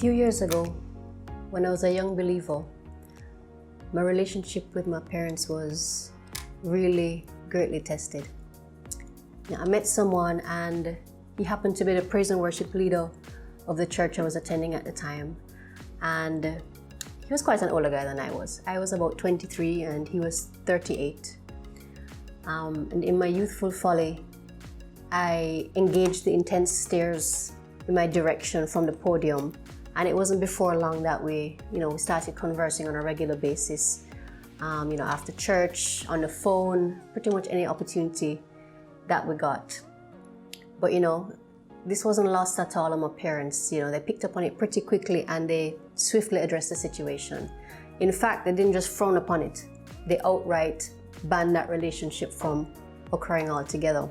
few years ago, when I was a young believer, my relationship with my parents was really greatly tested. Now, I met someone and he happened to be the praise and worship leader of the church I was attending at the time. And he was quite an older guy than I was. I was about 23 and he was 38. And in my youthful folly, I engaged the intense stares in my direction from the podium. And it wasn't before long that we started conversing on a regular basis. After church, on the phone, pretty much any opportunity that we got. But this wasn't lost at all on my parents. They picked up on it pretty quickly and they swiftly addressed the situation. In fact, they didn't just frown upon it. They outright banned that relationship from occurring altogether.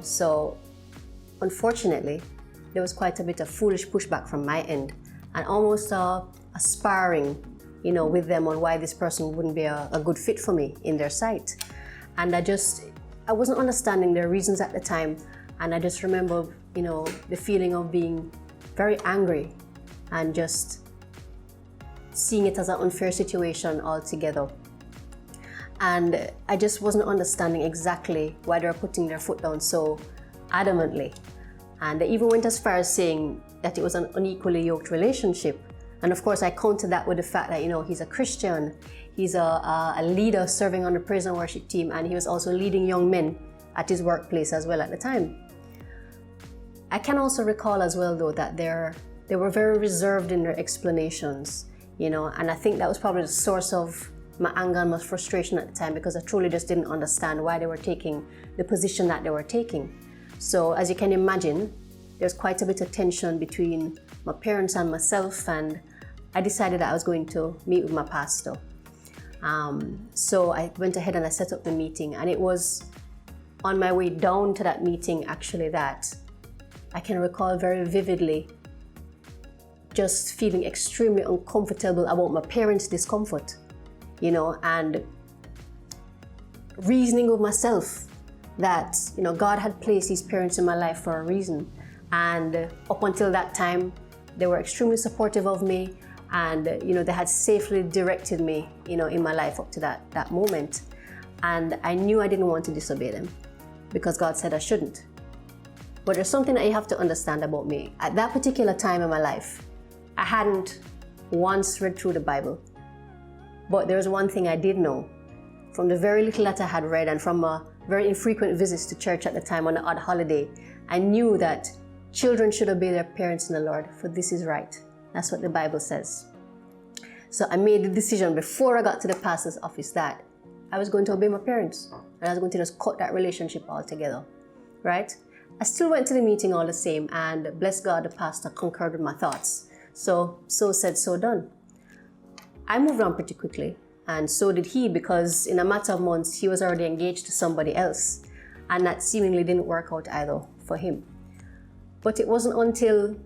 So unfortunately, there was quite a bit of foolish pushback from my end and almost a sparring, with them on why this person wouldn't be a good fit for me in their sight. And I wasn't understanding their reasons at the time. And I just remember, the feeling of being very angry and just seeing it as an unfair situation altogether. And I just wasn't understanding exactly why they were putting their foot down so adamantly. And they even went as far as saying that it was an unequally yoked relationship. And of course, I countered that with the fact that, he's a Christian, he's a leader serving on the praise and worship team, and he was also leading young men at his workplace as well at the time. I can also recall as well, though, that they were very reserved in their explanations, and I think that was probably the source of my anger and my frustration at the time, because I truly just didn't understand why they were taking the position that they were taking. So as you can imagine, there's quite a bit of tension between my parents and myself, and I decided that I was going to meet with my pastor. So I went ahead and I set up the meeting, and it was on my way down to that meeting actually that I can recall very vividly just feeling extremely uncomfortable about my parents' discomfort, and reasoning with myself that, God had placed his parents in my life for a reason. And up until that time, they were extremely supportive of me, and, they had safely directed me, in my life up to that moment. And I knew I didn't want to disobey them because God said I shouldn't. But there's something that you have to understand about me. At that particular time in my life, I hadn't once read through the Bible. But there was one thing I did know. From the very little that I had read and from a very infrequent visits to church at the time on an odd holiday, I knew that children should obey their parents in the Lord, for this is right. That's what the Bible says. So I made the decision before I got to the pastor's office that I was going to obey my parents and I was going to just cut that relationship altogether, right? I still went to the meeting all the same, and bless God, the pastor concurred with my thoughts. So said, so done. I moved on pretty quickly, and so did he, because in a matter of months, he was already engaged to somebody else, and that seemingly didn't work out either for him. But it wasn't until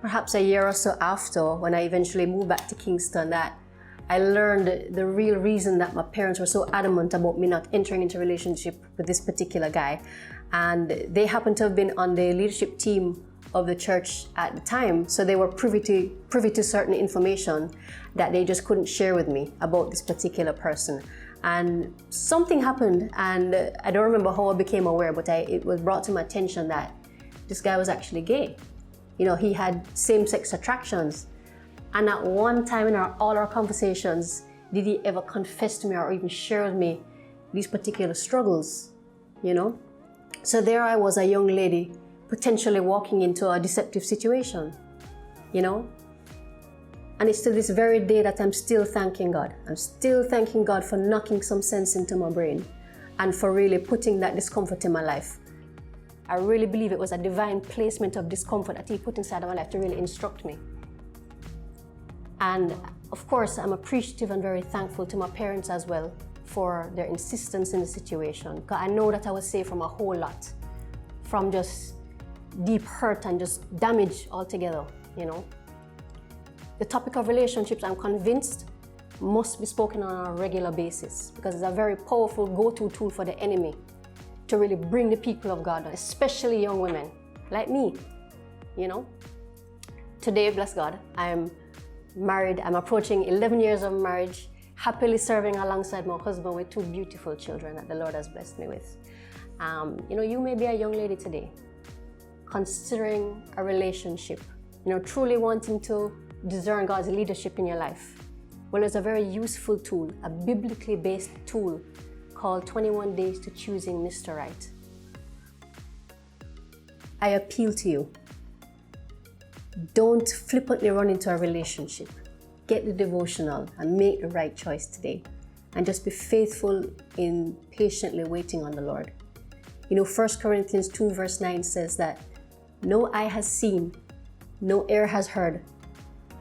perhaps a year or so after, when I eventually moved back to Kingston, that I learned the real reason that my parents were so adamant about me not entering into a relationship with this particular guy. And they happened to have been on the leadership team of the church at the time, so they were privy to certain information that they just couldn't share with me about this particular person. And something happened, and I don't remember how I became aware, but it was brought to my attention that this guy was actually gay. He had same-sex attractions. And at one time in all our conversations, did he ever confess to me or even share with me these particular struggles, So there I was, a young lady, potentially walking into a deceptive situation, And it's to this very day that I'm still thanking God. I'm still thanking God for knocking some sense into my brain and for really putting that discomfort in my life. I really believe it was a divine placement of discomfort that he put inside of my life to really instruct me. And of course, I'm appreciative and very thankful to my parents as well for their insistence in the situation. Because I know that I was saved from a whole lot, from just deep hurt and just damage altogether, The topic of relationships, I'm convinced, must be spoken on a regular basis, because it's a very powerful go-to tool for the enemy to really bring the people of God, especially young women like me, Today, bless God, I'm married. I'm approaching 11 years of marriage, happily serving alongside my husband with 2 beautiful children that the Lord has blessed me with. You may be a young lady today, considering a relationship, truly wanting to discern God's leadership in your life. Well, there's a very useful tool, a biblically based tool called 21 Days to Choosing Mr. Right. I appeal to you. Don't flippantly run into a relationship. Get the devotional and make the right choice today. And just be faithful in patiently waiting on the Lord. 1 Corinthians 2 verse 9 says that no eye has seen, no ear has heard,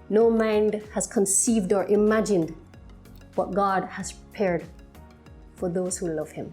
no mind has conceived or imagined what God has prepared for those who love Him.